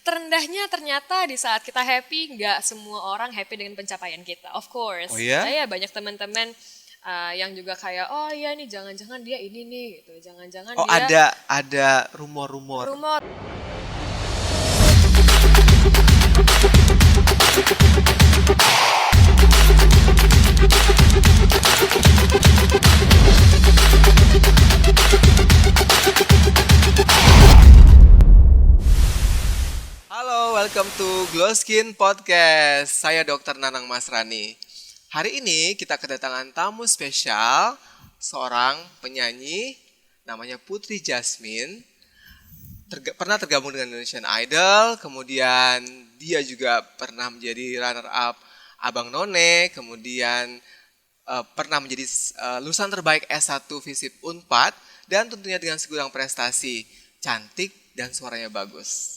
Terendahnya ternyata di saat kita happy, nggak semua orang happy dengan pencapaian kita. Of course. Oh iya? Saya banyak teman-teman yang juga kayak, oh iya nih jangan-jangan dia ini nih gitu. Jangan-jangan Oh, dia ada rumor-rumor. rumor. Halo, welcome to Glow Skin Podcast. Saya Dr. Nanang Masrani. Hari ini kita kedatangan tamu spesial, seorang penyanyi namanya Putri Jasmine. Pernah tergabung dengan Indonesian Idol, kemudian dia juga pernah menjadi runner up Abang None, kemudian pernah menjadi lulusan terbaik S1 Visip Unpad, dan tentunya dengan segudang prestasi, cantik dan suaranya bagus.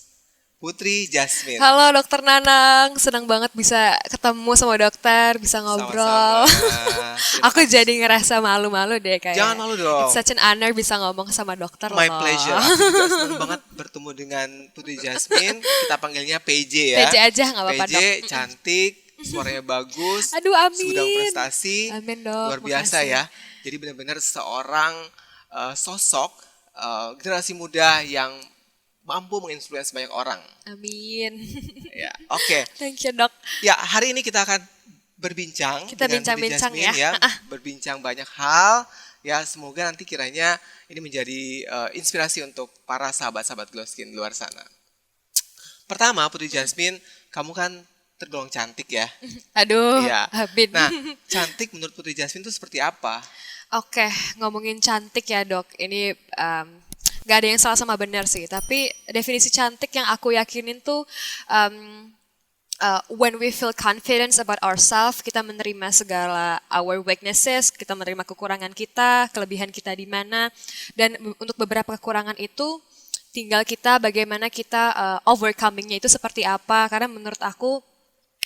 Putri Jasmine. Halo Dokter Nanang, senang banget bisa ketemu sama dokter, bisa ngobrol. Sama-sama. Aku jadi ngerasa malu-malu deh kayak. Jangan malu dong. It's such an honor bisa ngomong sama dokter My loh. pleasure. Aku juga senang banget bertemu dengan Putri Jasmine. Kita panggilnya PJ ya. PJ aja nggak apa-apa, PJ Dok. cantik, suaranya bagus. Aduh, amin. Segudang prestasi. Amin, Dok. Luar biasa Makasih. ya. Jadi benar-benar seorang sosok generasi muda yang mampu menginfluence banyak orang. Amin. Ya, oke. Thank you, Dok. Ya, hari ini kita akan berbincang Kita dengan Putri bincang-bincang Jasmine ya. Berbincang banyak hal. Ya, semoga nanti kiranya ini menjadi inspirasi untuk para sahabat-sahabat Glow Skin luar sana. Pertama, Putri Jasmine, kamu kan tergolong cantik ya. Aduh, Iya. Habib. Nah, cantik menurut Putri Jasmine itu seperti apa? Oke, ngomongin cantik ya, Dok. Ini gak ada yang salah sama benar sih. Tapi definisi cantik yang aku yakinin tuh when we feel confidence about ourselves, kita menerima segala our weaknesses, kita menerima kekurangan kita, kelebihan kita di mana, dan untuk beberapa kekurangan itu tinggal kita bagaimana kita overcomingnya itu seperti apa. Karena menurut aku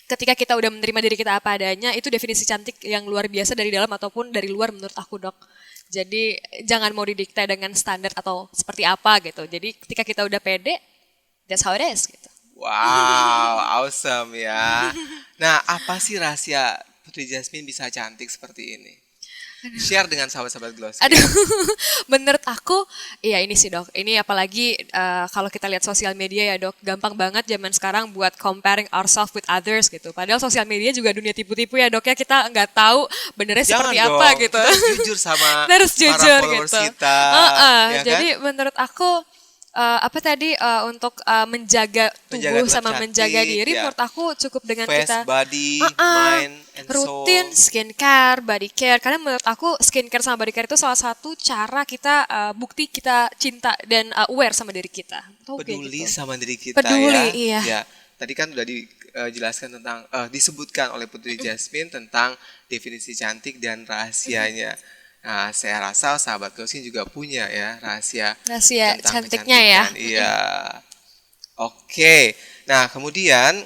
ketika kita udah menerima diri kita apa adanya, itu definisi cantik yang luar biasa dari dalam ataupun dari luar menurut aku, Dok. Jadi jangan mau didikte dengan standar atau seperti apa gitu. Jadi ketika kita udah pede, that's how it is gitu. Wow, awesome ya. Nah, apa sih rahasia Putri Jasmine bisa cantik seperti ini? Share dengan sahabat-sahabat Glow Skin. Aduh, menurut aku, iya ini sih, Dok. Ini apalagi kalau kita lihat sosial media ya, Dok, gampang banget zaman sekarang buat comparing ourselves with others gitu. Padahal sosial media juga dunia tipu-tipu ya, Dok, ya. Kita nggak tahu benernya seperti Jangan apa dong, gitu. kita harus jujur sama Harus jujur para followers gitu. kita. Ya Jadi kan? menurut aku untuk menjaga tubuh Menjaga sama tetap menjaga cantik, diri ya. menurut aku cukup dengan Face, kita body, mind, and rutin soul. skincare, body care. Karena menurut aku skincare sama body care itu salah satu cara kita bukti kita cinta dan aware sama diri kita. Tuh, kayak Peduli gitu. sama diri kita Peduli, ya. iya. Ya, tadi kan udah dijelaskan tentang disebutkan oleh Putri Jasmine tentang definisi cantik dan rahasianya. Nah, saya rasa sahabat Glow Skin juga punya ya rahasia tentang cantiknya ya. kecantikan. Iya. Oke. Nah, kemudian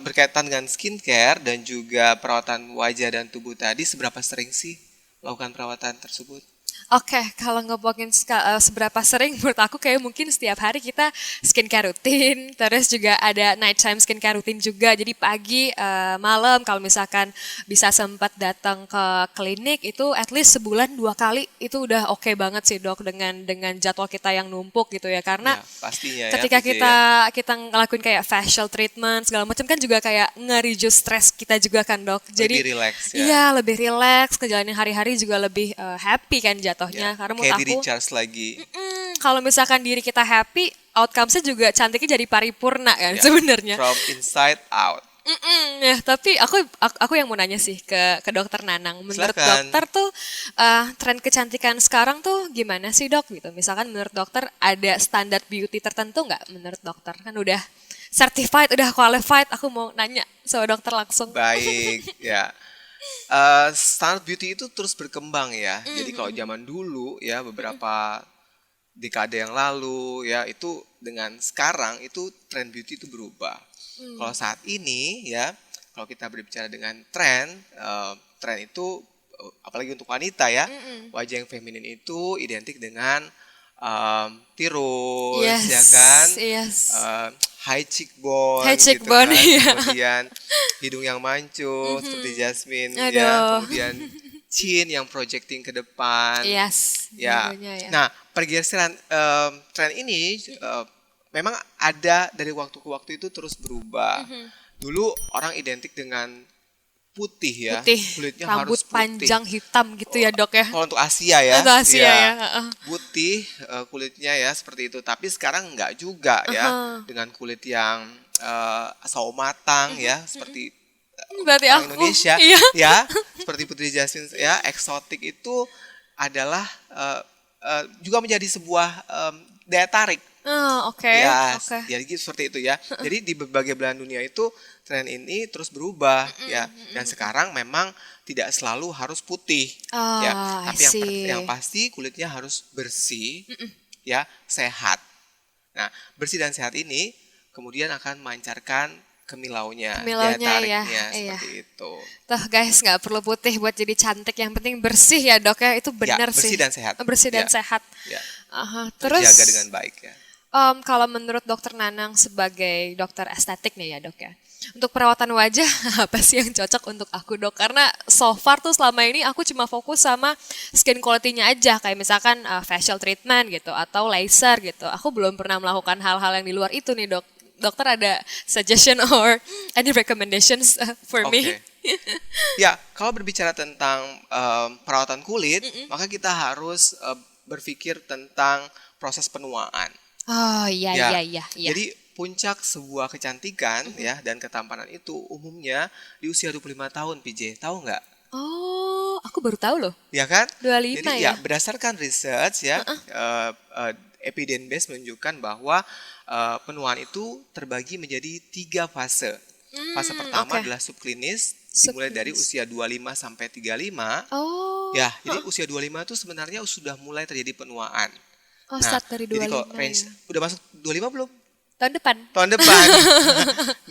berkaitan dengan skincare dan juga perawatan wajah dan tubuh tadi, seberapa sering sih melakukan perawatan tersebut? Oke, kalau ngomongin seberapa sering, menurut aku kayak mungkin setiap hari kita skincare rutin, terus juga ada nighttime skincare rutin juga. Jadi pagi, malam, kalau misalkan bisa sempat datang ke klinik itu at least sebulan 2 kali itu udah oke banget sih, Dok, dengan jadwal kita yang numpuk gitu ya. Karena Ya, pastinya ketika ya, Putri, kita ngelakuin kayak facial treatment segala macam kan juga kayak nge-reduce stress kita juga kan, Dok. Jadi lebih relax ya. iya, lebih relax, ngejalanin hari-hari juga lebih happy kan jatuhnya. Ya, Karena menurut kayak di aku recharge lagi. kalau misalkan diri kita happy, outcome-nya juga cantiknya jadi paripurna kan Ya, sebenarnya. From inside out. Ya, tapi aku yang mau nanya sih ke Dokter Nanang. Menurut Silakan. dokter tuh tren kecantikan sekarang tuh gimana sih, Dok? Gitu. Misalkan menurut dokter ada standar beauty tertentu nggak menurut dokter? Kan udah certified, udah qualified. Aku mau nanya sama dokter langsung. Baik, ya. Standar beauty itu terus berkembang ya. Jadi kalau zaman dulu ya beberapa dekade yang lalu ya itu dengan sekarang itu tren beauty itu berubah. Kalau saat ini ya kalau kita berbicara dengan tren itu apalagi untuk wanita ya wajah yang feminin itu identik dengan tirus Yes, ya kan yes. high cheekbone, High gitu cheekbone, kan. iya. Kemudian hidung yang mancung seperti Jasmine ya. Aduh. Kemudian chin yang projecting ke depan. Yes, Ya. dua-duanya ya. Nah, pergeseran tren ini memang ada dari waktu ke waktu itu terus berubah. Dulu orang identik dengan putih ya, Putih, kulitnya rambut harus putih. panjang hitam gitu ya dok ya. Kalau untuk Asia ya, Untuk Asia iya, ya, heeh. putih kulitnya ya seperti itu. Tapi sekarang enggak juga ya, dengan kulit yang sawo matang ya, seperti Berarti orang aku, Indonesia iya. ya, seperti Putri Jasmine ya, eksotik itu adalah juga menjadi sebuah daya tarik. Oh, oke, Ya, oke. jadi seperti itu ya. Jadi di berbagai belahan dunia itu tren ini terus berubah ya. Dan sekarang memang tidak selalu harus putih ya. Ah, I Tapi see. yang pasti kulitnya harus bersih ya, sehat. Nah, bersih dan sehat ini kemudian akan memancarkan kemilaunya, daya Kemilaunya ya, tariknya iya. seperti itu. Tuh guys, nggak perlu putih buat jadi cantik. Yang penting bersih ya dok ya. Itu benar bersih sih. dan sehat. Bersih dan Ya. sehat. Ya, Aha. Terus terjaga dengan baik ya. kalau menurut dokter Nanang sebagai dokter estetik nih ya dok ya. Untuk perawatan wajah apa sih yang cocok untuk aku dok? Karena so far tuh selama ini aku cuma fokus sama skin quality-nya aja. Kayak misalkan facial treatment gitu atau laser gitu. Aku belum pernah melakukan hal-hal yang di luar itu nih dok. Dokter ada suggestion or any recommendations for me? Oke. Ya, kalau berbicara tentang perawatan kulit, maka kita harus berpikir tentang proses penuaan. Oh iya Ya, iya iya. Iya. jadi puncak sebuah kecantikan ya dan ketampanan itu umumnya di usia 25 tahun, PJ. Tahu nggak? Oh, aku baru tahu loh. Ya kan? 25 Jadi ya? berdasarkan research ya, evidence base menunjukkan bahwa penuaan itu terbagi menjadi 3 fase. Fase pertama oke. adalah subklinis, dimulai dari usia 25 sampai 35. Oh. Ya, jadi usia 25 itu sebenarnya sudah mulai terjadi penuaan. Oh, Nah, start dari jadi 25 kalau range ya. udah masuk 25 belum? Tahun depan. Tahun depan.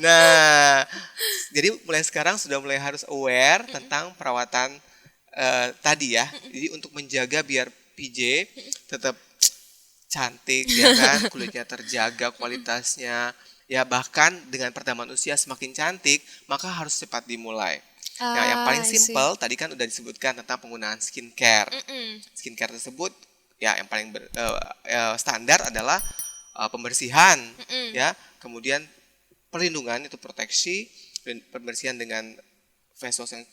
Nah, jadi mulai sekarang sudah mulai harus aware tentang perawatan tadi ya. Jadi untuk menjaga biar PJ tetap cantik ya kan, kulitnya terjaga kualitasnya. Ya bahkan dengan pertambahan usia semakin cantik, maka harus cepat dimulai. Nah, yang paling I see. simple tadi kan udah disebutkan tentang penggunaan skincare. Skincare tersebut ya yang paling standar adalah pembersihan ya, kemudian perlindungan itu proteksi, pembersihan dengan face wash yang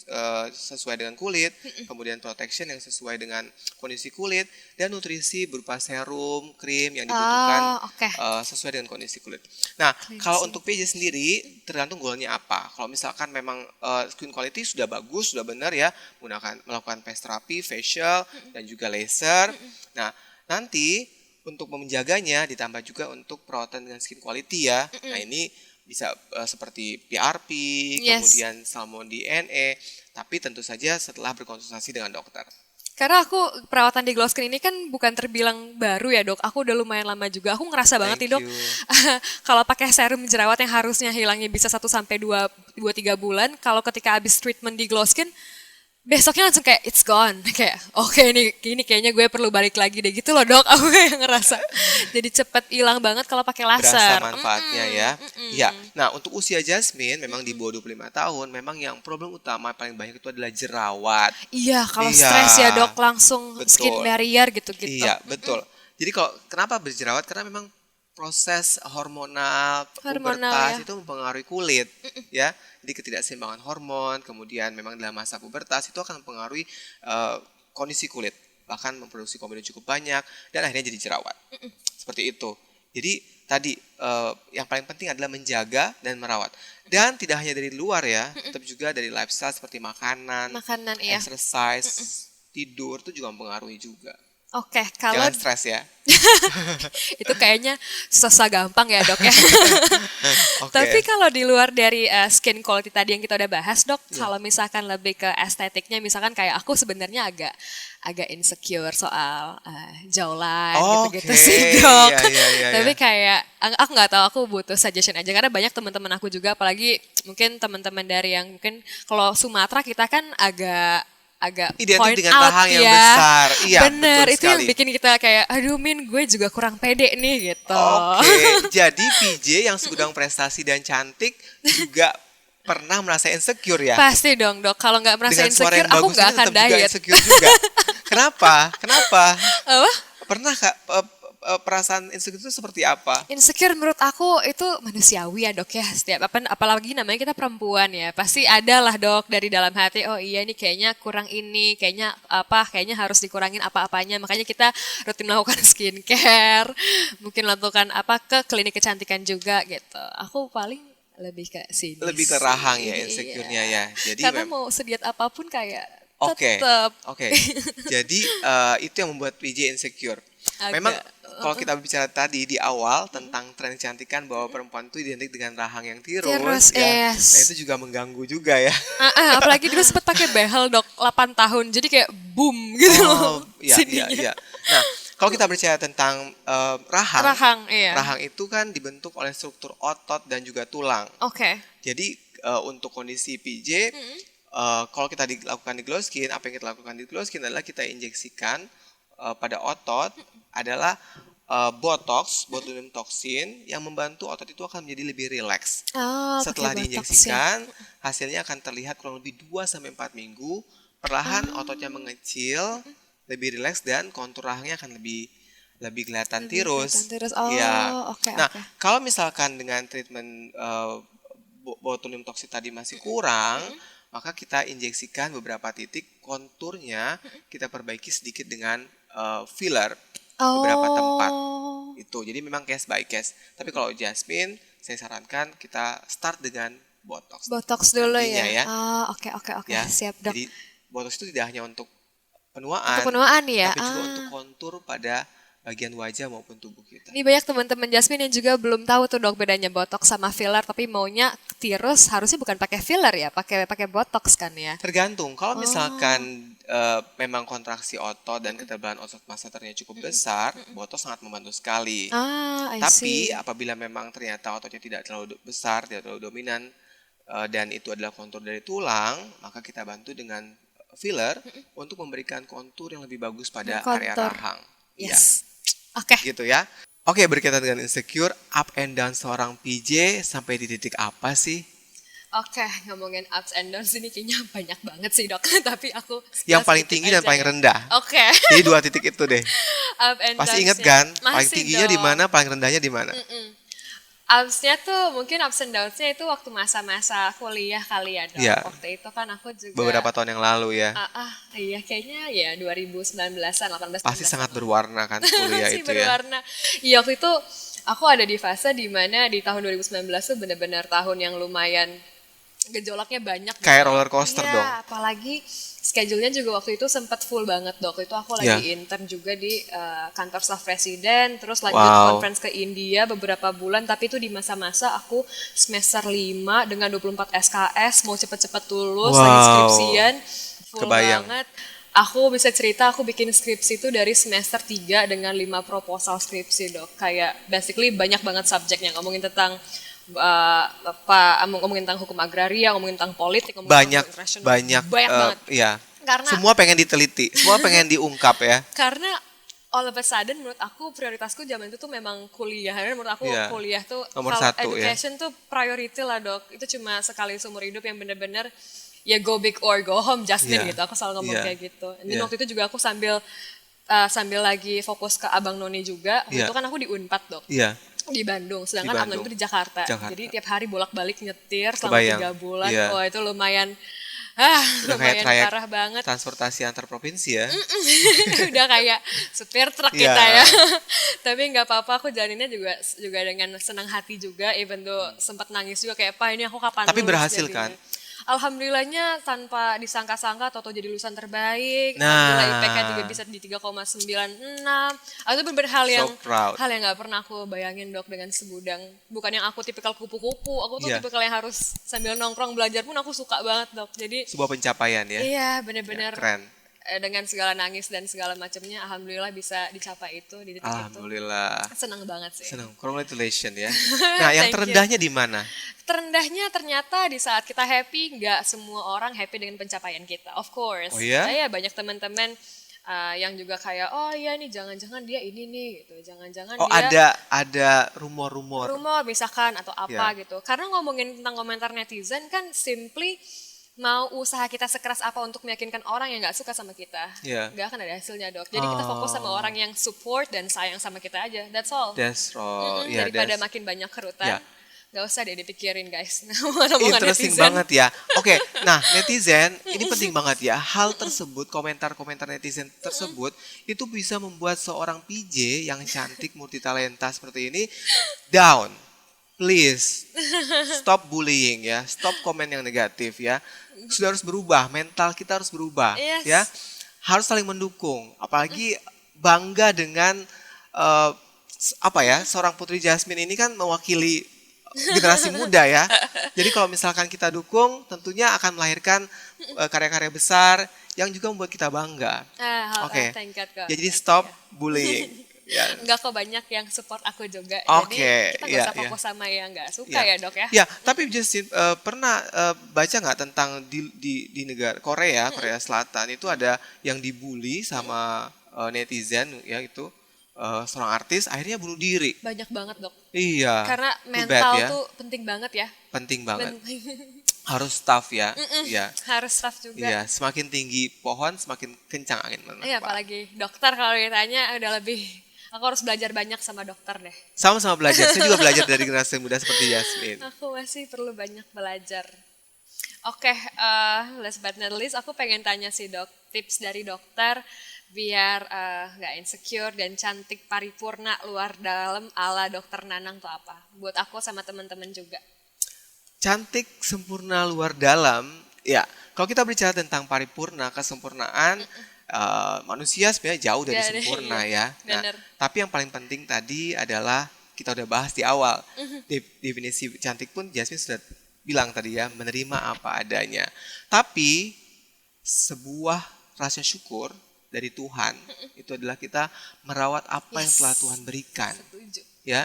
sesuai dengan kulit, kemudian protection yang sesuai dengan kondisi kulit, dan nutrisi berupa serum, krim yang dibutuhkan oke. sesuai dengan kondisi kulit. Nah, kalau see. untuk PJ sendiri tergantung goalnya apa. Kalau misalkan memang skin quality sudah bagus, sudah benar ya, melakukan face terapi, facial, dan juga laser. Nah, nanti untuk menjaganya ditambah juga untuk perawatan dengan skin quality ya. Nah, ini bisa seperti PRP, Yes. kemudian salmon DNA, tapi tentu saja setelah berkonsultasi dengan dokter. Karena aku perawatan di glow skin ini kan bukan terbilang baru ya dok. Aku udah lumayan lama juga. Aku ngerasa banget nih Thank dok. you. Kalau pakai serum jerawat yang harusnya hilangnya bisa 1-2-3 bulan. Kalau ketika habis treatment di glow skin, besoknya langsung kayak it's gone. Kayak oke ini kayaknya gue perlu balik lagi deh gitu loh dok. Aku kayak ngerasa jadi cepet hilang banget kalau pakai Berasa laser. manfaatnya ya. Iya. Nah, untuk usia Jasmine memang di bawah 25 tahun, memang yang problem utama paling banyak itu adalah jerawat. Iya kalau Iya. stres ya dok langsung Betul. skin barrier gitu-gitu. Iya, betul. Jadi kalau kenapa berjerawat? Karena memang proses hormonal pubertas ya. itu mempengaruhi kulit, ya. Jadi ketidakseimbangan hormon, kemudian memang dalam masa pubertas itu akan mempengaruhi kondisi kulit, bahkan memproduksi komedo cukup banyak dan akhirnya jadi jerawat. Seperti itu. Jadi tadi yang paling penting adalah menjaga dan merawat. Dan tidak hanya dari luar ya, tapi juga dari lifestyle seperti makanan, Iya. exercise, tidur itu juga mempengaruhi juga. Oke, kalau Jangan stres ya. itu kayaknya susah gampang ya dok ya. Oke. Tapi kalau di luar dari skin quality tadi yang kita udah bahas dok, Iya. kalau misalkan lebih ke estetiknya, misalkan kayak aku sebenarnya agak insecure soal jawline gitu-gitu Oke, sih dok. iya. Tapi kayak aku nggak tahu, aku butuh suggestion aja karena banyak teman-teman aku juga, apalagi mungkin teman-teman dari yang mungkin kalau Sumatera kita kan agak agak Identik point dengan out rahang yang ya. besar. Iya, Bener, betul itu yang sekali. bikin kita kayak, aduh Min, gue juga kurang pede nih gitu. Oke, jadi PJ yang segudang prestasi dan cantik juga pernah merasa insecure ya? Pasti dong dok, kalau nggak merasa Dengan suara insecure, yang aku bagus nggak ini akan tetap juga diet. insecure juga. Kenapa? Kenapa? Apa? Pernah Kak perasaan insecure itu seperti apa? Insecure menurut aku itu manusiawi ya dok ya. Setiap apa, apalagi namanya kita perempuan ya, pasti ada lah dok dari dalam hati. Oh iya ini kayaknya kurang ini, kayaknya apa, kayaknya harus dikurangin apa-apanya. Makanya kita rutin melakukan skincare, mungkin lakukan apa ke klinik kecantikan juga gitu. Aku paling lebih ke sini Lebih ke sih. rahang ya Iya. insecure-nya ya. Jadi Karena mau sediat apapun kayak Oke, tetep oke. Jadi itu yang membuat PJ insecure. Memang agak kalau kita bicara tadi di awal tentang tren kecantikan bahwa perempuan itu identik dengan rahang yang tirus, terus ya. es. Nah itu juga mengganggu juga ya. Apalagi dulu sempat pakai behel dok 8 tahun. Jadi kayak boom gitu loh. Iya, iya, sininya. iya. Nah, kalau kita bicara tentang rahang, Rahang, iya. rahang itu kan dibentuk oleh struktur otot dan juga tulang. Oke. Jadi untuk kondisi PJ, kalau kita dilakukan di glow skin, apa yang kita lakukan di glow skin adalah kita injeksikan pada otot adalah botulinum toksin yang membantu otot itu akan menjadi lebih rileks. Oh, Setelah pakai botox ya. diinjeksikan, hasilnya akan terlihat kurang lebih 2-4 minggu. Perlahan ototnya mengecil, lebih rileks dan kontur rahangnya akan lebih kelihatan tirus. kelihatan tirus. Oh, Iya. oke, Nah, oke. kalau misalkan dengan treatment botulinum toksin tadi masih kurang, maka kita injeksikan beberapa titik konturnya kita perbaiki sedikit dengan filler beberapa tempat Oh. itu. Jadi memang case by case. Tapi kalau Jasmine, saya sarankan kita start dengan botox. Botox dulu Nantinya ya. Oh, oke, oke. Ya. Siap dok. Jadi botox itu tidak hanya untuk penuaan, Untuk penuaan ya. tapi juga untuk kontur pada bagian wajah maupun tubuh kita. Ini banyak teman-teman Jasmine yang juga belum tahu tuh dok bedanya botox sama filler, tapi maunya tirus harusnya bukan pakai filler ya, pakai botox kan ya. Tergantung. Kalau misalkan memang kontraksi otot dan ketebalan otot masseternya cukup besar, botox sangat membantu sekali. Ah, I Tapi see. apabila memang ternyata ototnya tidak terlalu besar, tidak terlalu dominan, dan itu adalah kontur dari tulang, maka kita bantu dengan filler untuk memberikan kontur yang lebih bagus pada area Kontur. rahang. Yes. Oke. Ya, gitu ya. Oke, berkaitan dengan insecure, up and down seorang PJ sampai di titik apa sih? Oke, ngomongin ups and downs ini kayaknya banyak banget sih dok. Tapi aku Yang paling sedikit tinggi dan aja paling ya. rendah. Oke. Jadi 2 titik itu deh. Up and Pasti ingat downs-nya. kan? Paling Masih tingginya di dong. mana, paling rendahnya di mana? Upsnya tuh mungkin ups and downs-nya itu waktu masa-masa kuliah kali ya dok. Iya. Waktu itu kan aku juga Beberapa tahun yang lalu ya. iya kayaknya ya 2019-an, 18 Pasti 19-an. sangat berwarna kan kuliah Masih itu ya. berwarna. Iya waktu itu aku ada di fase di mana di tahun 2019 tuh benar-benar tahun yang lumayan gejolaknya banyak. Kayak gitu. roller coaster Iya, dong. apalagi schedule-nya juga waktu itu sempat full banget dok. Itu aku lagi intern juga di kantor staff presiden, terus lanjut Wow. conference ke India beberapa bulan. Tapi itu di masa-masa aku semester 5 dengan 24 SKS, mau cepet-cepet lulus, lagi Wow. skripsian, full Kebayang. banget. Aku bisa cerita aku bikin skripsi itu dari semester 3 dengan 5 proposal skripsi dok. Kayak basically banyak banget subjeknya, ngomongin tentang ngomongin tentang hukum agraria, ngomongin tentang politik, ngomongin Banyak tentang international. banyak banget. ya. Karena Semua pengen diteliti, semua pengen diungkap ya. karena all of a sudden menurut aku prioritasku zaman itu tuh memang kuliah. Karena menurut aku Iya. kuliah tuh Nomor kalau 1 ya. education tuh priority lah dok. Itu cuma sekali seumur hidup yang bener-bener ya go big or go home Jasmine Iya. gitu. Aku selalu ngomong Iya. kayak gitu. Dan Iya. waktu itu juga aku sambil lagi fokus ke Abang Noni juga. Waktu Iya. itu kan aku di Unpad dok. Iya. Di Bandung, sedangkan Abang Bandung. Noni itu di Jakarta. Jakarta. Jadi tiap hari bolak-balik nyetir selama Kebayang. 3 bulan. Iya. Wah itu lumayan Udah kayak lumayan trayek parah banget. transportasi antar provinsi ya. Udah kayak supir truk Iya. kita ya. Tapi nggak apa-apa, aku jalaninnya juga dengan senang hati juga, even though sempat nangis juga kayak apa ini aku kapan Tapi lulus berhasil jadinya. kan? Alhamdulillahnya tanpa disangka-sangka atau jadi lulusan terbaik. Nah. Alhamdulillah IPK juga bisa di 3,96. Itu benar hal yang proud. hal yang nggak pernah aku bayangin dok dengan segudang. Bukan yang aku tipikal kupu-kupu, aku tuh Iya. tipikal yang harus sambil nongkrong belajar pun aku suka banget dok. Jadi Sebuah pencapaian ya. iya benar-benar Keren. dengan segala nangis dan segala macamnya, alhamdulillah bisa dicapai itu di titik itu. Alhamdulillah. Senang banget sih. Senang. Congratulations ya. Nah, yang Thank you. terendahnya di mana? Terendahnya ternyata di saat kita happy, nggak semua orang happy dengan pencapaian kita. Of course. Oh iya? Saya banyak teman-teman yang juga kayak, oh iya nih jangan-jangan dia ini nih gitu. Jangan-jangan Oh, dia ada rumor-rumor. rumor misalkan atau apa Ya. gitu. Karena ngomongin tentang komentar netizen kan simply mau usaha kita sekeras apa untuk meyakinkan orang yang nggak suka sama kita, Ya. nggak akan ada hasilnya dok. Jadi kita fokus sama orang yang support dan sayang sama kita aja. That's all. That's all. Ya, Daripada makin banyak kerutan, Ya. nggak usah deh dipikirin guys. Omongan Interesting netizen. banget ya. Oke, nah netizen ini penting banget ya. Hal tersebut, komentar-komentar netizen tersebut itu bisa membuat seorang PJ yang cantik multitalenta seperti ini down. Please stop bullying ya, stop komen yang negatif ya. Sudah harus berubah, mental kita harus berubah Yes. ya. Harus saling mendukung, apalagi bangga dengan seorang Putri Jasmine ini kan mewakili generasi muda ya. Jadi kalau misalkan kita dukung, tentunya akan melahirkan karya-karya besar yang juga membuat kita bangga. Oke. Thank God, kok. Jadi stop bullying. Ya. Enggak kok, banyak yang support aku juga. Oke, Jadi kita nggak iya, usah fokus sama yang nggak suka Ya. ya dok ya. Ya, tapi Justin pernah baca nggak tentang di negara Korea Selatan itu ada yang dibully sama netizen ya itu seorang artis akhirnya bunuh diri. Banyak banget dok. Iya. Karena too mental bad ya. tuh penting banget ya. Penting banget. Harus tough ya. Iya. Harus tough juga. Iya, semakin tinggi pohon semakin kencang angin menerpa. Iya, apalagi dokter kalau ditanya udah lebih. Aku harus belajar banyak sama dokter deh. Sama-sama belajar. Saya juga belajar dari generasi muda seperti Jasmine. Aku masih perlu banyak belajar. Oke, last but not least, aku pengen tanya sih dok, tips dari dokter biar nggak insecure dan cantik paripurna luar dalam ala dokter Nanang tuh apa? Buat aku sama teman-teman juga. Cantik, sempurna, luar dalam. Ya, kalau kita bicara tentang paripurna, kesempurnaan, manusia sebenarnya jauh dari sempurna ya. Nah, Bener. tapi yang paling penting tadi adalah kita udah bahas di awal. Definisi cantik pun Jasmine sudah bilang tadi ya, menerima apa adanya. Tapi sebuah rasa syukur dari Tuhan itu adalah kita merawat apa yang telah Tuhan berikan. Setuju. Ya.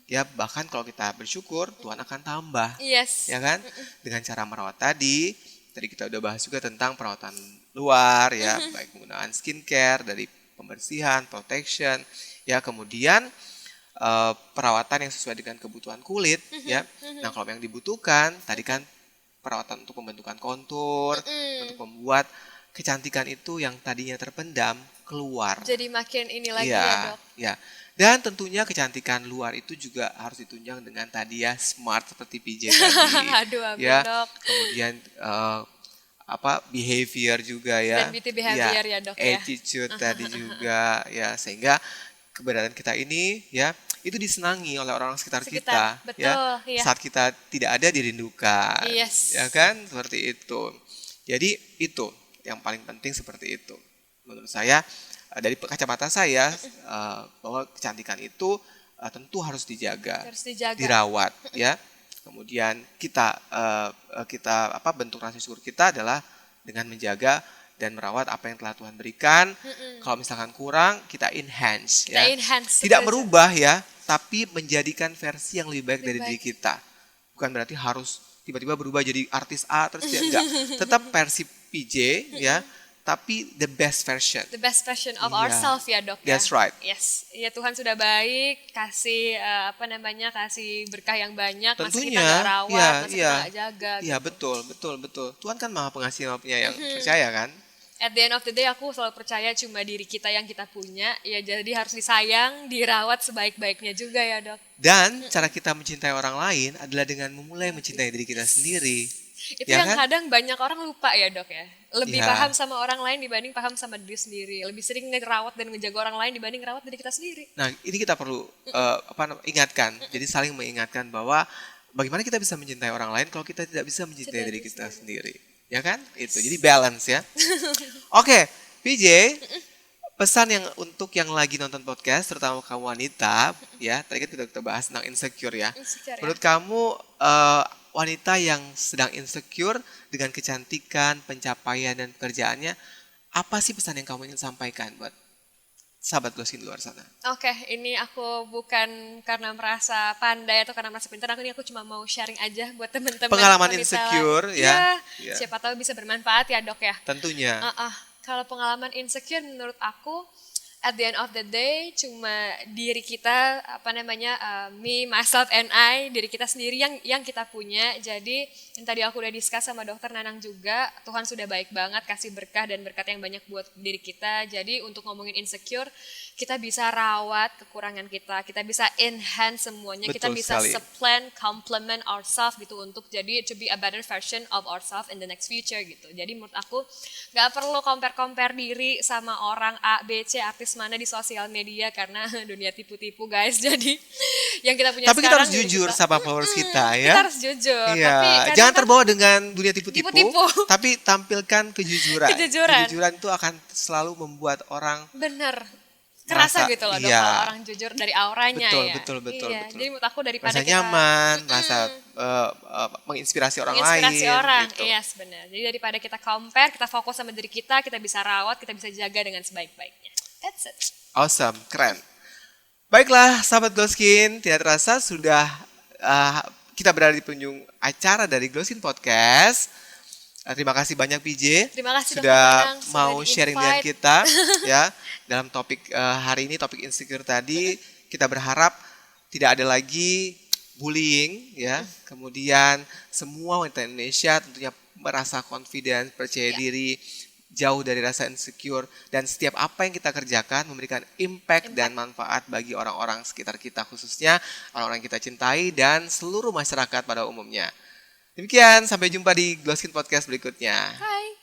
Ya, bahkan kalau kita bersyukur, Tuhan akan tambah. Yes. Ya kan? Dengan cara merawat tadi kita udah bahas juga tentang perawatan luar ya, baik menggunakan skincare dari pembersihan, protection, ya kemudian perawatan yang sesuai dengan kebutuhan kulit ya. Nah, kalau yang dibutuhkan tadi kan perawatan untuk pembentukan kontur, untuk membuat kecantikan itu yang tadinya terpendam keluar. Jadi makin ini lagi Iya, ya dok. ya. Dan tentunya kecantikan luar itu juga harus ditunjang dengan tadi ya smart seperti PJ tadi. Aduh, amin Ya, dok. kemudian behavior juga ya. Dan beauty behavior ya, dok, ya. Attitude tadi juga ya, sehingga keberadaan kita ini ya itu disenangi oleh orang sekitar kita Betul, ya. iya. Saat kita tidak ada dirindukan. Yes. Ya kan? Seperti itu. Jadi itu yang paling penting seperti itu. Menurut saya dari kacamata saya bahwa kecantikan itu tentu harus dijaga, Harus dijaga. dirawat ya. Kemudian kita bentuk rasa syukur kita adalah dengan menjaga dan merawat apa yang telah Tuhan berikan. Kalau misalkan kurang, kita enhance Kita ya. enhance, Tidak setuju. merubah ya, tapi menjadikan versi yang lebih baik Lebih dari baik. diri kita. Bukan berarti harus tiba-tiba berubah jadi artis A terus dia enggak. Tetap versi PJ ya, tapi the best version. The best version of Iya. ourselves ya dok ya. That's right. Yes, ya Tuhan sudah baik, kasih kasih berkah yang banyak, masa kita Tentunya, nggak rawat, iya, masa iya. kita nggak jaga. Iya, gitu. betul. Tuhan kan Maha Pengasih, Maha Penyayang. Percaya kan? At the end of the day aku selalu percaya cuma diri kita yang kita punya, ya jadi harus disayang, dirawat sebaik-baiknya juga ya dok. Dan cara kita mencintai orang lain adalah dengan memulai mencintai diri kita sendiri. Itu Ya yang kan? kadang banyak orang lupa ya dok ya. Lebih Iya. paham sama orang lain dibanding paham sama diri sendiri. Lebih sering ngerawat dan ngejaga orang lain dibanding ngerawat diri kita sendiri. Nah, ini kita perlu ingatkan. Jadi saling mengingatkan bahwa bagaimana kita bisa mencintai orang lain kalau kita tidak bisa mencintai diri kita sendiri. Ya kan? Itu. Jadi balance ya. Oke, PJ, pesan yang untuk yang lagi nonton podcast, terutama kamu wanita, ya, tadi kan kita bahas tentang insecure ya. Insecure, ya. Menurut kamu wanita yang sedang insecure dengan kecantikan, pencapaian dan pekerjaannya, apa sih pesan yang kamu ingin sampaikan buat sahabat Gloskin di luar sana? Oke, ini aku bukan karena merasa pandai atau karena merasa pintar, aku cuma mau sharing aja buat teman-teman. Pengalaman wanita insecure lain. ya. Ya, siapa tahu bisa bermanfaat ya dok ya. Tentunya. Kalau pengalaman insecure menurut aku, at the end of the day cuma diri kita, me, myself and I, diri kita sendiri yang kita punya. Jadi yang tadi aku udah discuss sama dokter Nanang juga, Tuhan sudah baik banget kasih berkah dan berkat yang banyak buat diri kita. Jadi untuk ngomongin insecure, kita bisa rawat kekurangan kita bisa enhance semuanya. Betul kita bisa sekali. supplement, complement ourselves gitu untuk jadi to be a better version of ourselves in the next future gitu. Jadi menurut aku nggak perlu compare diri sama orang A, B, C, artis mana di sosial media karena dunia tipu-tipu guys. Jadi yang kita punya Tapi kita sekarang harus jujur sama followers kita ya. Kita harus jujur. Iya, Tapi kadang jangan kan terbawa dengan dunia tipu-tipu, Tipu-tipu. tapi tampilkan kejujuran. Kejujuran. Kejujuran itu akan selalu membuat orang bener kerasa merasa, gitu loh dok, iya. kalau orang jujur dari auranya Betul, ya. betul. Jadi menurut aku daripada merasa kita nyaman, merasa menginspirasi orang menginspirasi lain. orang, gitu. yes benar. Jadi daripada kita compare, kita fokus sama diri kita bisa rawat, kita bisa jaga dengan sebaik-baiknya. That's it. Awesome, keren. Baiklah, sahabat Gloskin, tidak terasa sudah kita berada di penghujung acara dari Gloskin Podcast. Terima kasih banyak PJ. Terima kasih sudah Dr. Nanang, mau sudah sharing dengan di-invite. kita ya dalam topik hari ini, topik insecure tadi. Kita berharap tidak ada lagi bullying ya. Kemudian semua wanita Indonesia tentunya merasa confident, percaya diri, jauh dari rasa insecure, dan setiap apa yang kita kerjakan memberikan impact dan manfaat bagi orang-orang sekitar kita, khususnya orang-orang yang kita cintai dan seluruh masyarakat pada umumnya. Demikian, sampai jumpa di Gloskin Podcast berikutnya. Hai.